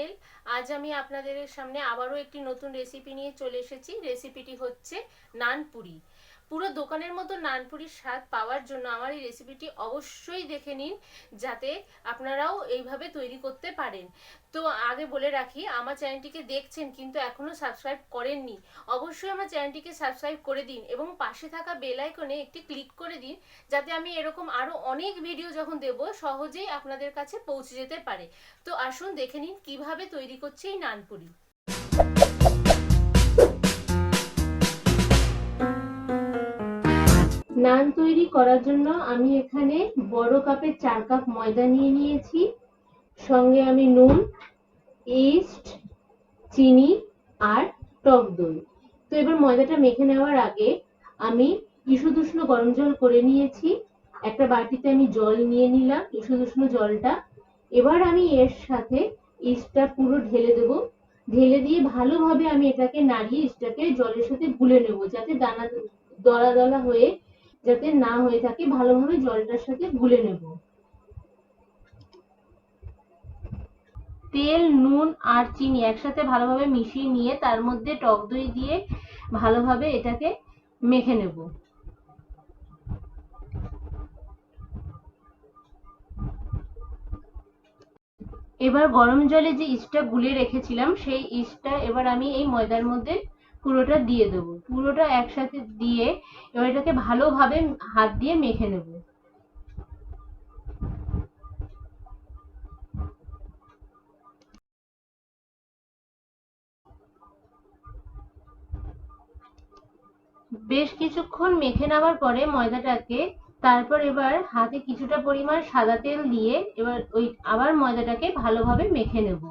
Style. আজ আমি আপনাদের সামনে আবারও একটি নতুন রেসিপি নিয়ে চলে এসেছি। রেসিপিটি হচ্ছে নান পুরি। পুরো দোকানের মতো নান পুরির স্বাদ পাওয়ার জন্য আমার এই রেসিপিটি অবশ্যই দেখে নিন, যাতে আপনারাও এইভাবে তৈরি করতে পারেন। তো আগে বলে রাখি, আমার চ্যানেলটিকে দেখছেন কিন্তু এখনো সাবস্ক্রাইব করেননি, অবশ্যই আমার চ্যানেলটিকে সাবস্ক্রাইব করে দিন এবং পাশে থাকা বেল আইকনে একটি ক্লিক করে দিন, যাতে আমি এরকম আরো অনেক ভিডিও যখন দেব সহজেই আপনাদের কাছে পৌঁছে যেতে পারে। তো আসুন দেখে নিন কিভাবে তৈরি করছে এই নান পুরি। নান তৈরি করার জন্য আমি এখানে বড় কাপের 4 কাপ ময়দা নিয়ে নিয়েছি। সঙ্গে আমি নুন, ইস্ট, চিনি আর টক দই। তো এবার ময়দাটা মেখে নেওয়ার আগে আমি ঈষৎ উষ্ণ গরম জল করে নিয়েছি। একটা বাটিতে আমি জল নিয়ে নিলাম, ঈষৎ উষ্ণ জলটা। এবার আমি এর সাথে ইস্টটা পুরো ঢেলে দেবো। ঢেলে দিয়ে ভালোভাবে আমি এটাকে নাড়িয়ে ইস্টটাকে জলের সাথে গুলে নেব, যাতে দানা দলা দলা হয়ে যাতে না হয়ে থাকে, ভালোভাবে জলটার সাথে গুলে নেব। তেল, নুন আর চিনি একসাথে ভালোভাবে মিশিয়ে নিয়ে তার মধ্যে টক দই দিয়ে ভালোভাবে এটাকে মেখে নেব। এবার গরম জলে যে ইস্টটা গুলে রেখেছিলাম সেই ইস্টটা এবার আমি এই ময়দার মধ্যে পুরোটা দিয়ে দেবো। পুরোটা একসাথে দিয়ে এবার এটাকে ভালোভাবে হাত দিয়ে মেখে নেব। বেশ কিছুক্ষণ মেখে নেওয়ার পরে ময়দাটাকে তারপর এবার হাতে কিছুটা পরিমাণ সাদা তেল দিয়ে এবার ওই আবার ময়দাটাকে ভালোভাবে মেখে নেব।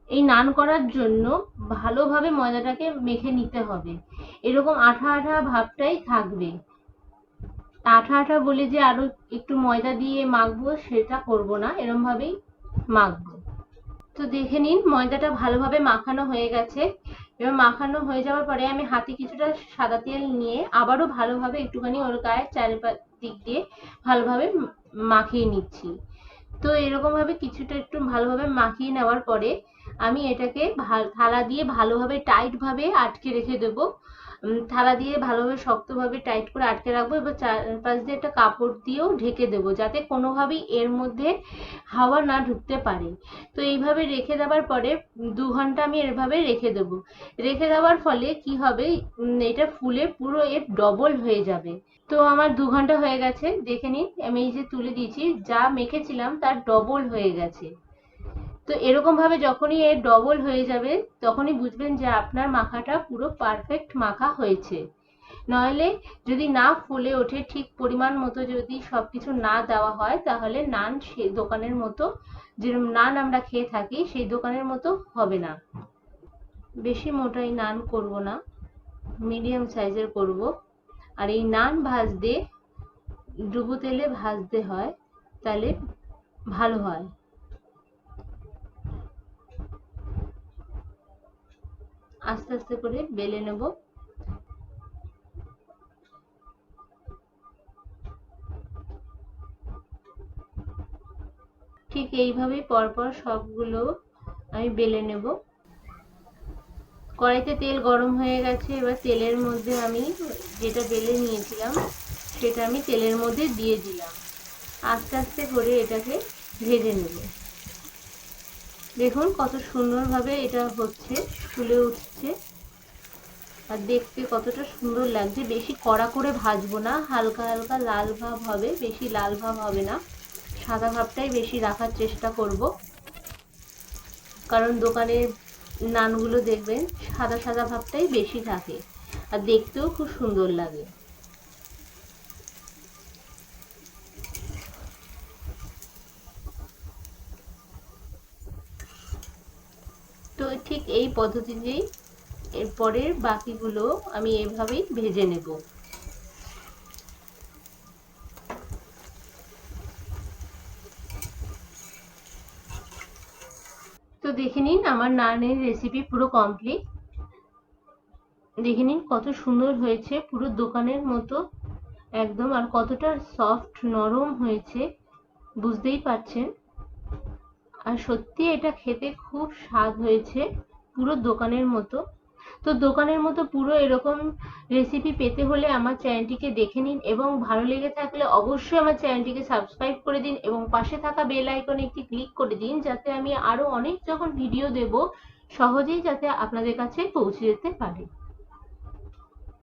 এই নান করার জন্য ভালোভাবে ময়দাটাকে মেখে নিতে হবে, এরকম আঠা আঠা ভাবটাই থাকবে। আঠা আঠা বলে যে আরো একটু ময়দা দিয়ে মাখবো সেটা করব না, এরকম ভাবেই মাখবো। তো দেখে নিন ময়দাটা ভালোভাবে মাখানো হয়ে গেছে। এবার মাখানো হয়ে যাওয়ার পরে আমি হাতে কিছুটা সাদা তেল নিয়ে আবারও ভালোভাবে একটুখানি ওর গায়ে চারিদিক দিয়ে ভালোভাবে মাখিয়ে নিচ্ছি। তো এরকম ভাবে কিছুটা একটু ভালোভাবে মাখিয়ে নেওয়ার পরে আমি এটাকে থালা দিয়ে ভালোভাবে টাইট ভাবে আটকে রেখে দেবো। থালা দিয়ে ভালোভাবে শক্তভাবে টাইট করে আটকে রাখবো। এবার চারপাশ দিয়ে একটা কাপড় দিয়েও ঢেকে দেবো, যাতে কোনোভাবেই এর মধ্যে হাওয়া না ঢুকতে পারে। তো এইভাবে রেখে দেওয়ার পরে 2 ঘন্টা আমি এভাবে রেখে দেবো। রেখে দেওয়ার ফলে কি হবে, এটা ফুলে পুরো এর ডবল হয়ে যাবে। তো আমার 2 ঘন্টা হয়ে গেছে, দেখে নিন আমি এই যে তুলে দিয়েছি, যা মেখেছিলাম তার ডবল হয়ে গেছে। তো এরকম ভাবে যখনই এর ডবল হয়ে যাবে তখনই বুঝবেন যে আপনার মাখাটা পুরো পারফেক্ট মাখা হয়েছে। নইলে যদি না ফুলে ওঠে, ঠিক পরিমাণ মতো যদি সবকিছু না দেওয়া হয়, তাহলে নান সেই দোকানের মতো, যেরকম নান আমরা খেয়ে থাকি সেই দোকানের মতো হবে না। বেশি মোটা এই নান করব না, মিডিয়াম সাইজের করব। আর এই নান ভাজতে ডুবো তেলে ভাজতে হয়, তাহলে ভালো হয়। আস্তে আস্তে করে বেলে নেব। ঠিক এইভাবেই পরপর সবগুলো আমি বেলে নেব। কড়াইতে তেল গরম হয়ে গেছে, এবার তেলের মধ্যে আমি যেটা বেলে নিয়েছিলাম সেটা আমি তেলের মধ্যে দিয়ে দিলাম। আস্তে আস্তে করে এটাকে ভেজে নেব। দেখুন কত সুন্দরভাবে এটা হচ্ছে, ফুলে উঠছে আর দেখতে কতটা সুন্দর লাগছে। বেশি কড়া করে ভাজবো না, হালকা হালকা লাল ভাব হবে, বেশি লাল ভাব হবে না। সাদা ভাবটাই বেশি রাখার চেষ্টা করব, কারণ দোকানের নানগুলো দেখবেন সাদা সাদা ভাবটাই বেশি থাকে আর দেখতেও খুব সুন্দর লাগে। তো ঠিক এই পদ্ধতিতেই এরপরের বাকিগুলো আমি এভাবেই ভেজে নেব। তো দেখে নিন আমার নানের রেসিপি পুরো কমপ্লিট। দেখে নিন কত সুন্দর হয়েছে, পুরো দোকানের মতো একদম, আর কতটা সফট নরম হয়েছে বুঝতেই পারছেন। আর সত্যি এটা খেতে খুব স্বাদ হয়েছে, পুরো দোকানের মতো। তো দোকানের মতো পুরো এরকম রেসিপি পেতে হলে আমার চ্যানেলটিকে দেখে নিন, এবং ভালো লেগে থাকলে অবশ্যই আমার চ্যানেলটিকে সাবস্ক্রাইব করে দিন এবং পাশে থাকা বেল আইকনে একটি ক্লিক করে দিন, যাতে আমি আরো অনেক যখন ভিডিও দেব সহজেই যাতে আপনাদের কাছে পৌঁছে যেতে পারে।